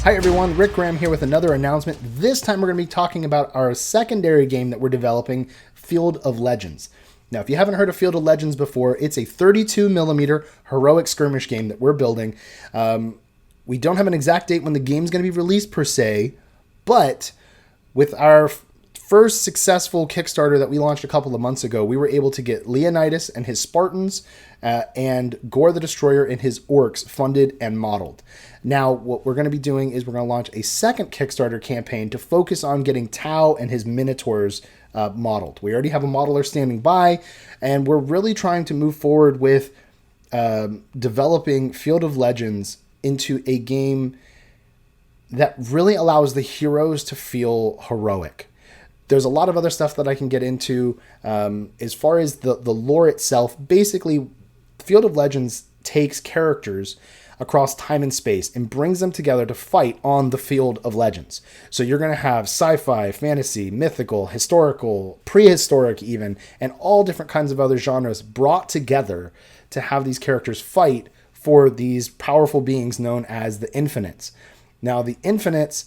Hi everyone, Rick Graham here with another announcement. This time we're going to be talking about our secondary game that we're developing, Field of Legends. Now, if you haven't heard of Field of Legends before, it's a 32mm heroic skirmish game that we're building. We don't have an exact date when the game's going to be released per se, but with our first successful Kickstarter that we launched a couple of months ago, we were able to get Leonidas and his Spartans and Gore the Destroyer and his orcs funded and modeled. Now, what we're going to be doing is we're going to launch a second Kickstarter campaign to focus on getting Tau and his Minotaurs modeled. We already have a modeler standing by, and we're really trying to move forward with developing Field of Legends into a game that really allows the heroes to feel heroic. There's a lot of other stuff that I can get into. As far as the lore itself, basically, Field of Legends takes characters across time and space and brings them together to fight on the Field of Legends. So you're going to have sci-fi, fantasy, mythical, historical, prehistoric even, and all different kinds of other genres brought together to have these characters fight for these powerful beings known as the Infinites. Now, the Infinites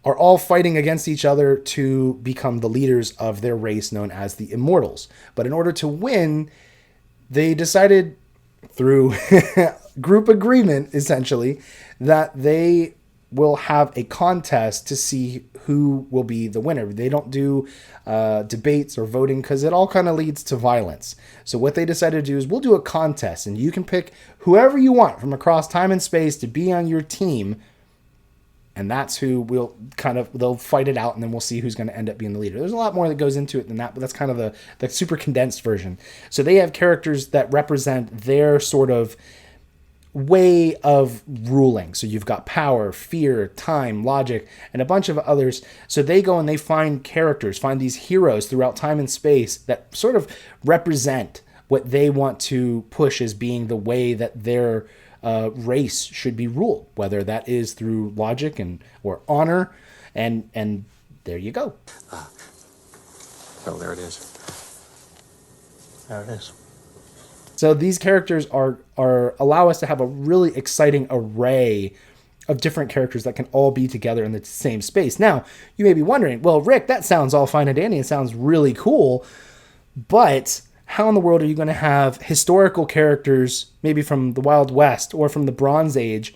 are all fighting against each other to become the leaders of their race known as the Immortals. But in order to win, they decided through group agreement, essentially, that they will have a contest to see who will be the winner. They don't do debates or voting because it all kind of leads to violence. So what they decided to do is we'll do a contest, and you can pick whoever you want from across time and space to be on your team. And that's who they'll fight it out, and then we'll see who's going to end up being the leader. There's a lot more that goes into it than that, but that's kind of the super condensed version. So they have characters that represent their sort of way of ruling. So you've got power, fear, time, logic, and a bunch of others. So they go and they find these heroes throughout time and space that sort of represent what they want to push as being the way that their race should be ruled, whether that is through logic or honor, and there you go. Oh, there it is. There it is. So these characters are allow us to have a really exciting array of different characters that can all be together in the same space. Now, you may be wondering, well, Rick, that sounds all fine and dandy and sounds really cool, but how in the world are you going to have historical characters, maybe from the Wild West or from the Bronze Age?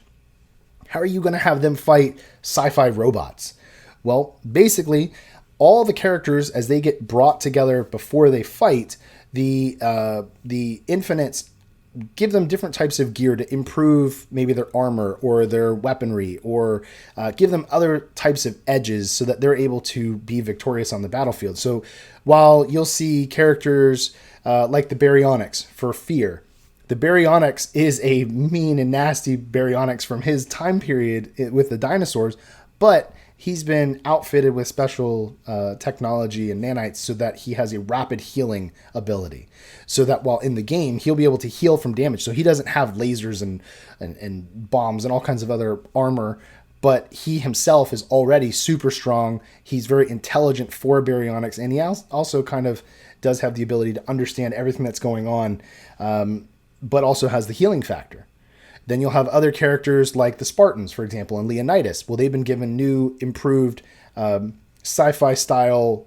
How are you going to have them fight sci-fi robots? Well, basically, all the characters, as they get brought together before they fight, the Infinites give them different types of gear to improve maybe their armor or their weaponry, or give them other types of edges so that they're able to be victorious on the battlefield. So while you'll see characters like the Baryonyx for fear, the Baryonyx is a mean and nasty Baryonyx from his time period with the dinosaurs, but he's been outfitted with special technology and nanites so that he has a rapid healing ability. So that while in the game, he'll be able to heal from damage. So he doesn't have lasers and bombs and all kinds of other armor, but he himself is already super strong. He's very intelligent for Baryonyx, and he also kind of does have the ability to understand everything that's going on, but also has the healing factor. Then you'll have other characters like the Spartans, for example, and Leonidas. Well, they've been given new, improved sci-fi style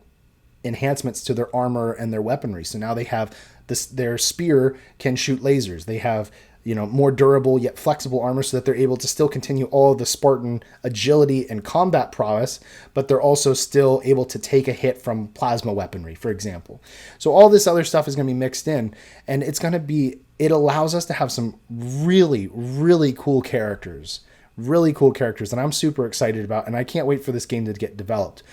enhancements to their armor and their weaponry. So now they have their spear can shoot lasers. They have more durable yet flexible armor so that they're able to still continue all of the Spartan agility and combat prowess, but they're also still able to take a hit from plasma weaponry, for example. So all this other stuff is going to be mixed in, and it allows us to have some really, really cool characters that I'm super excited about, and I can't wait for this game to get developed.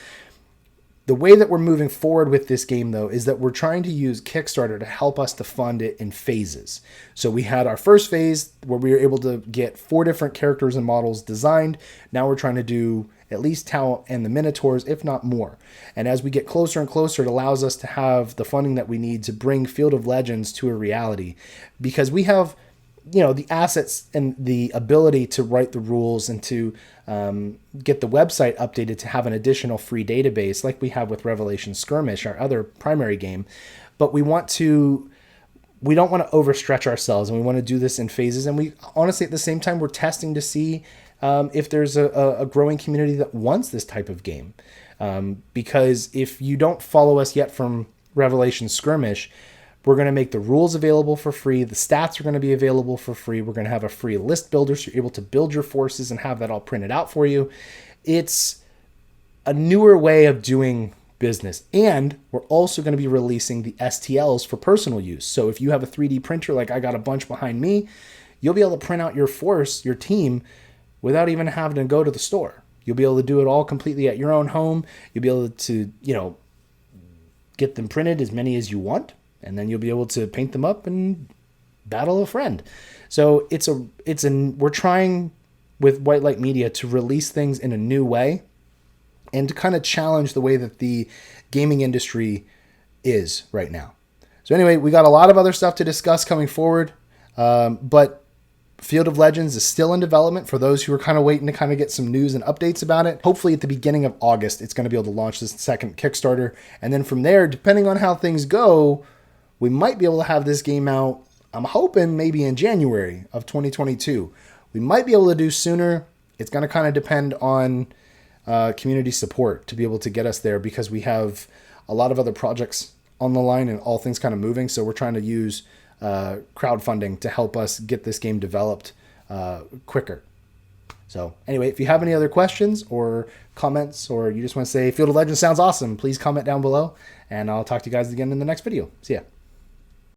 The way that we're moving forward with this game, though, is that we're trying to use Kickstarter to help us to fund it in phases. So we had our first phase where we were able to get 4 different characters and models designed. Now we're trying to do at least Tau and the Minotaurs, if not more. And as we get closer and closer, it allows us to have the funding that we need to bring Field of Legends to a reality, because we have the assets and the ability to write the rules and to get the website updated to have an additional free database like we have with Revelation Skirmish, our other primary game. But we don't want to overstretch ourselves, and we want to do this in phases. And we honestly, at the same time, we're testing to see if there's a growing community that wants this type of game. Because if you don't follow us yet from Revelation Skirmish, we're going to make the rules available for free. The stats are going to be available for free. We're going to have a free list builder so you're able to build your forces and have that all printed out for you. It's a newer way of doing business. And we're also going to be releasing the STLs for personal use. So if you have a 3D printer, like I got a bunch behind me, you'll be able to print out your force, your team, without even having to go to the store. You'll be able to do it all completely at your own home. You'll be able to, get them printed as many as you want, and then you'll be able to paint them up and battle a friend. So we're trying with White Light Media to release things in a new way and to kind of challenge the way that the gaming industry is right now. So anyway, we got a lot of other stuff to discuss coming forward, but Field of Legends is still in development for those who are kind of waiting to kind of get some news and updates about it. Hopefully at the beginning of August, it's going to be able to launch this second Kickstarter. And then from there, depending on how things go, we might be able to have this game out, I'm hoping maybe in January of 2022. We might be able to do sooner. It's going to kind of depend on community support to be able to get us there, because we have a lot of other projects on the line and all things kind of moving. So we're trying to use crowdfunding to help us get this game developed quicker. So anyway, if you have any other questions or comments, or you just want to say Field of Legends sounds awesome, please comment down below, and I'll talk to you guys again in the next video. See ya.